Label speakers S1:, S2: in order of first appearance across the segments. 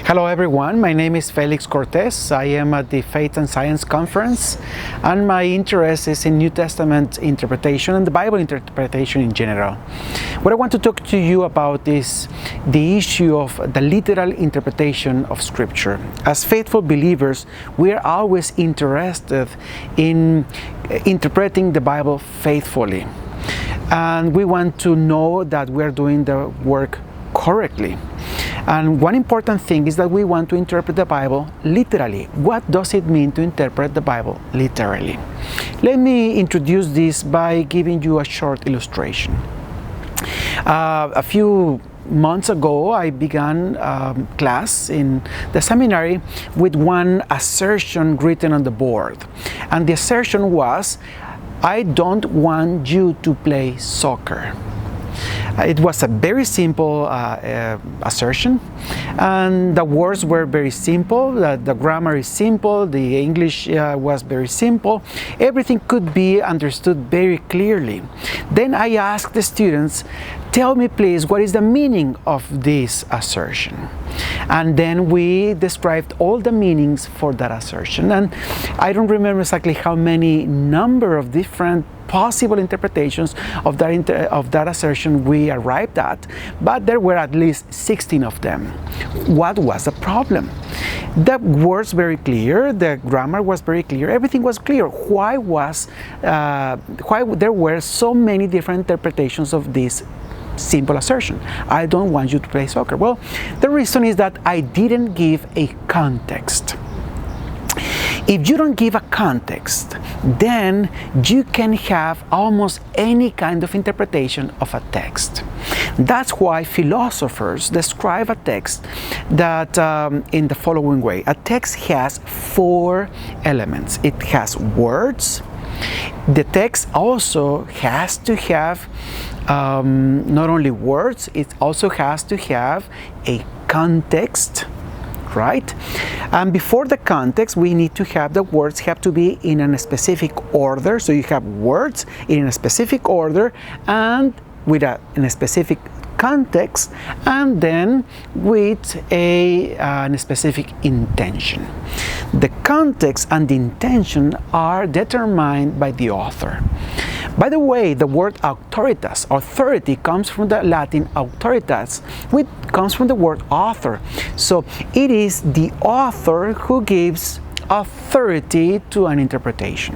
S1: Hello everyone, my name is Félix Cortez. I am at the Faith and Science Conference, and my interest is in New Testament interpretation and the Bible interpretation in general. What I want to talk to you about is the issue of the literal interpretation of Scripture. As faithful believers, we are always interested in interpreting the Bible faithfully, and we want to know that we are doing the work correctly. And one important thing is that we want to interpret the Bible literally. What does it mean to interpret the Bible literally? Let me introduce this by giving you a short illustration. A few months ago, I began class in the seminary with one assertion written on the board. And the assertion was, "I don't want you to play soccer." It was a very simple assertion, and the words were very simple, the grammar is simple, the English was very simple, everything could be understood very clearly. Then I asked the students, "Tell me please, what is the meaning of this assertion?" And then we described all the meanings for that assertion, and I don't remember exactly how many number of different possible interpretations of that assertion we arrived at, but there were at least 16 of them. What was the problem? The words very clear, the grammar was very clear, everything was clear. Why there were so many different interpretations of this simple assertion? "I don't want you to play soccer." Well, the reason is that I didn't give a context. If you don't give a context, then you can have almost any kind of interpretation of a text. That's why philosophers describe a text that in the following way. A text has four elements. It has words. The text also has to have not only words, it also has to have a context, right? And before the context, we need to have the words have to be in a specific order. So you have words in a specific order and with in a specific context, and then with a specific intention. The context and the intention are determined by the author. By the way, the word auctoritas, authority, comes from the Latin auctoritas, which comes from the word author. So it is the author who gives authority to an interpretation.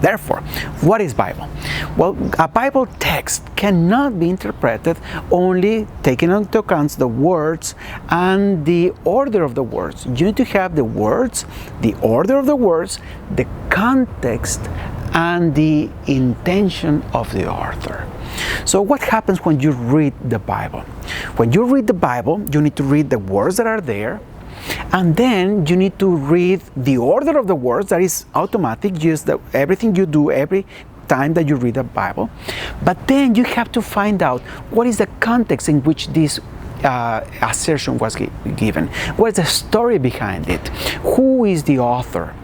S1: Therefore, what is Bible? Well, a Bible text cannot be interpreted only taking into account the words and the order of the words. You need to have the words, the order of the words, the context, and the intention of the author. So what happens when you read the Bible? When you read the Bible, you need to read the words that are there, and then you need to read the order of the words. That is automatic, just everything you do every time that you read the Bible. But then you have to find out what is the context in which this assertion was given. What is the story behind it? Who is the author?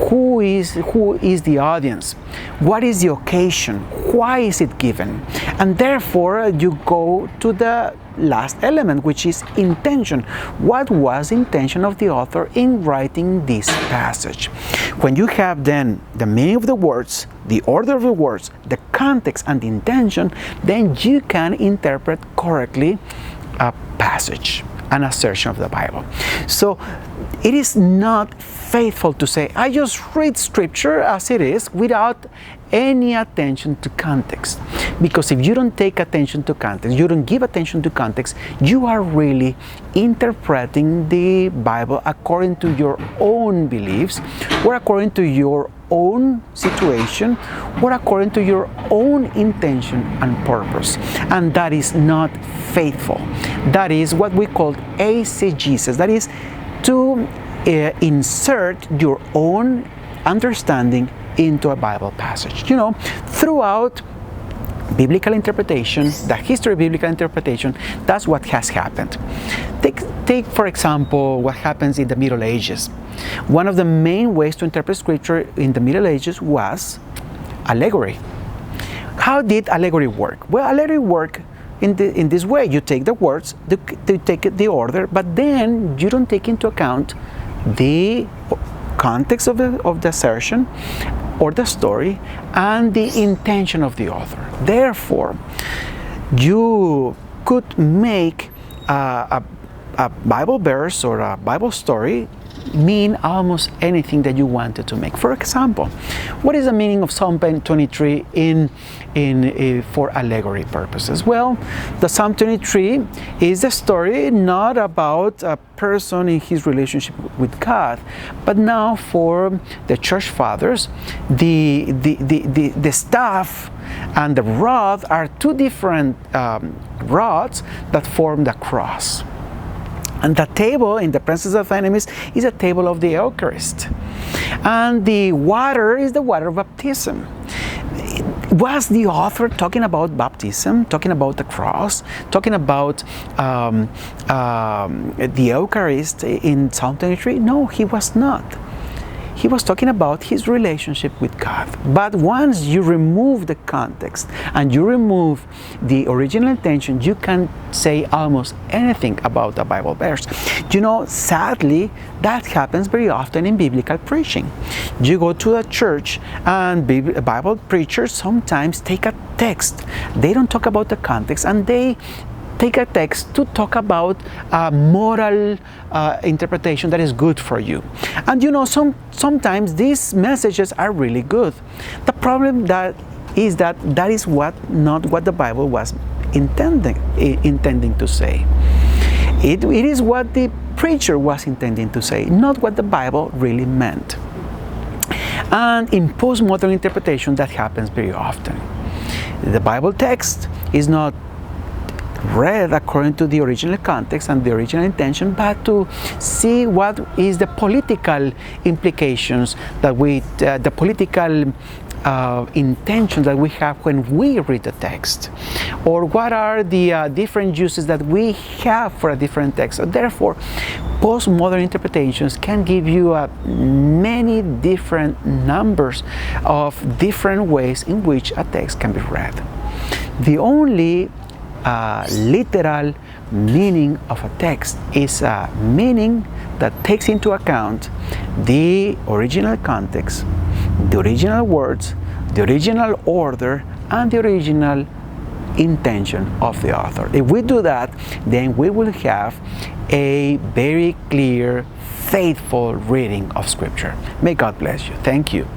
S1: Who is the audience? What is the occasion? Why is it given? And therefore you go to the last element, which is intention. What was the intention of the author in writing this passage? When you have then the meaning of the words, the order of the words, the context and the intention, then you can interpret correctly a passage, an assertion of the Bible. So it is not faithful to say, "I just read Scripture as it is without any attention to context." Because if you don't take attention to context, you don't give attention to context, you are really interpreting the Bible according to your own beliefs, or according to your own situation, or according to your own intention and purpose. And that is not faithful. That is what we call eisegesis. That is to insert your own understanding into a Bible passage. You know, throughout biblical interpretation, the history of biblical interpretation, that's what has happened. Take for example, what happens in the Middle Ages. One of the main ways to interpret Scripture in the Middle Ages was allegory. How did allegory work? Well, allegory worked in this way. You take the words, you take the order, but then you don't take into account the context of the assertion or the story and the intention of the author. Therefore, you could make a Bible verse or a Bible story mean almost anything that you wanted to make. For example, what is the meaning of Psalm 23 for allegory purposes? Well, the Psalm 23 is a story not about a person in his relationship with God, but now for the church fathers, the staff and the rod are two different rods that form the cross. And the table in the presence of enemies is a table of the Eucharist. And the water is the water of baptism. Was the author talking about baptism, talking about the cross, talking about the Eucharist in Psalm 23? No, he was not. He was talking about his relationship with God. But once you remove the context and you remove the original intention, you can say almost anything about a Bible verse. You know, sadly, that happens very often in biblical preaching. You go to a church and Bible preachers sometimes take a text. They don't talk about the context, and they take a text to talk about a moral interpretation that is good for you. And you know, sometimes these messages are really good. The problem is that is not what the Bible was intending to say. It is what the preacher was intending to say, not what the Bible really meant. And in postmodern interpretation, that happens very often. The Bible text is not read according to the original context and the original intention, but to see what is the political implications that the political intention that we have when we read the text, or what are the different uses that we have for a different text. So therefore, postmodern interpretations can give you many different numbers of different ways in which a text can be read. The only literal meaning of a text is a meaning that takes into account the original context, the original words, the original order, and the original intention of the author. If we do that, then we will have a very clear, faithful reading of Scripture. May God bless you. Thank you.